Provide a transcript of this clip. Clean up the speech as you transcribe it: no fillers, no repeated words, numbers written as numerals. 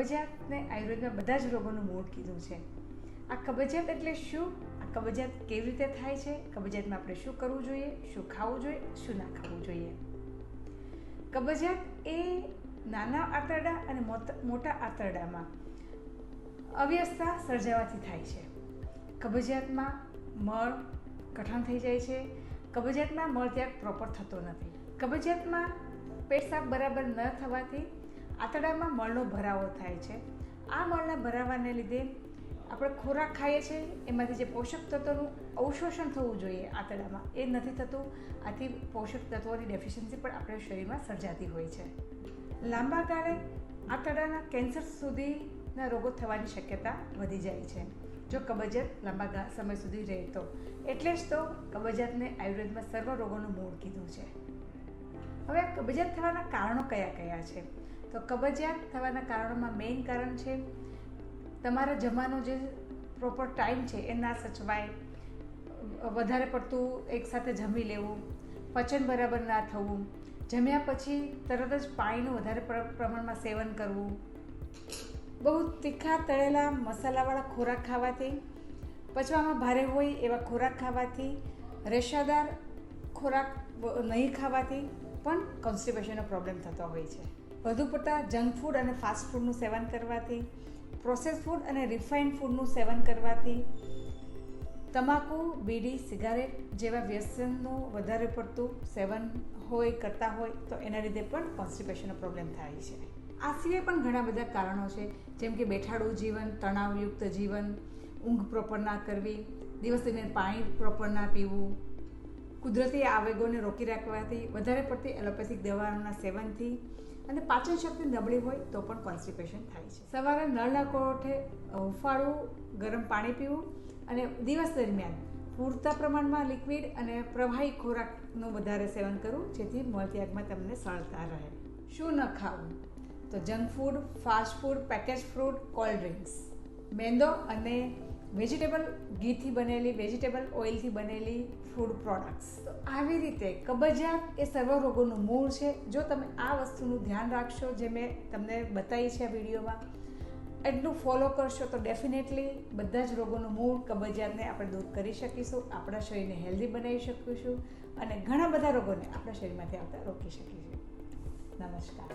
કબજિયાતને આયુર્વેદમાં બધા જ રોગોનું મૂળ કીધું છે. આ કબજિયાત એટલે શું? આ કબજિયાત કેવી રીતે થાય છે? કબજિયાતમાં આપણે શું કરવું જોઈએ, શું ખાવું જોઈએ, શું ના ખાવું જોઈએ? કબજિયાત એ નાના આંતરડા અને મોટા આંતરડામાં અવ્યવસ્થા સર્જાવાથી થાય છે. કબજિયાતમાં મળ કઠણ થઈ જાય છે. કબજિયાતમાં મળ ત્યાગ પ્રોપર થતો નથી. કબજિયાતમાં પેટ સાફ બરાબર ન થવાથી આંતરડામાં મળનો ભરાવો થાય છે. આ મળના ભરાવાને લીધે આપણે ખોરાક ખાઈએ છીએ, એમાંથી જે પોષક તત્વોનું અવશોષણ થવું જોઈએ આંતરડામાં એ નથી થતું. આથી પોષક તત્વોની ડેફિશિયન્સી પણ આપણા શરીરમાં સર્જાતી હોય છે. લાંબા ગાળે આંતરડાના કેન્સર સુધીના રોગો થવાની શક્યતા વધી જાય છે જો કબજિયાત લાંબા સમય સુધી રહે તો. એટલે જ તો કબજિયાતને આયુર્વેદમાં સર્વ રોગોનું મૂળ કીધું છે. હવે કબજિયાત થવાના કારણો કયા કયા છે? તો કબજિયાત થવાના કારણોમાં મેઇન કારણ છે તમારા જમવાનો જે પ્રોપર ટાઈમ છે એ ના સચવાય, વધારે પડતું એકસાથે જમી લેવું, પચન બરાબર ના થવું, જમ્યા પછી તરત જ પાણીનું વધારે પ્રમાણમાં સેવન કરવું, બહુ તીખા તળેલા મસાલાવાળા ખોરાક ખાવાથી, પચવામાં ભારે હોય એવા ખોરાક ખાવાથી, રેશાદાર ખોરાક નહીં ખાવાથી પણ કોન્સ્ટિપેશનનો પ્રોબ્લેમ થતો હોય છે. વધુ પડતા જંક ફૂડ અને ફાસ્ટ ફૂડનું સેવન કરવાથી, પ્રોસેસ ફૂડ અને રિફાઇન્ડ ફૂડનું સેવન કરવાથી, તમાકુ, બીડી, સિગારેટ જેવા વ્યસનનું વધારે પડતું સેવન કરતા હોય તો એના લીધે પણ કોન્સ્ટિપેશનનો પ્રોબ્લેમ થાય છે. આ સિવાય પણ ઘણા બધા કારણો છે, જેમ કે બેઠાડું જીવન, તણાવયુક્ત જીવન, ઊંઘ પ્રોપર ના કરવી, દિવસ દરમિયાન પાણી પ્રોપર ના પીવું, કુદરતી આવેગોને રોકી રાખવાથી, વધારે પડતી એલોપેથિક દવાઓના સેવનથી અને પાચન શક્તિ નબળી હોય તો પણ કોન્સ્ટિપેશન થાય છે. સવારે નળના કોઠે હુંફાળું ગરમ પાણી પીવું અને દિવસ દરમિયાન પૂરતા પ્રમાણમાં લિક્વિડ અને પ્રવાહી ખોરાકનું વધારે સેવન કરવું, જેથી મળત્યાગમાં તમને સરળતા રહે. શું ન ખાવું? તો junk food, fast food, package fruit, cold drinks, મેંદો અને વેજીટેબલ ઘીથી બનેલી, વેજીટેબલ ઓઇલથી બનેલી ફૂડ પ્રોડક્ટ્સ. તો આવી રીતે કબજિયાત એ સર્વ રોગોનું મૂળ છે. જો તમે આ વસ્તુનું ધ્યાન રાખશો, જે મેં તમને બતાવી છે આ વિડીયોમાં, એટલું ફોલો કરશો તો ડેફિનેટલી બધા જ રોગોનું મૂળ કબજિયાતને આપણે દૂર કરી શકીશું, આપણા શરીરને હેલ્ધી બનાવી શકીશું અને ઘણા બધા રોગોને આપણા શરીરમાંથી આવતા રોકી શકીશું. નમસ્કાર.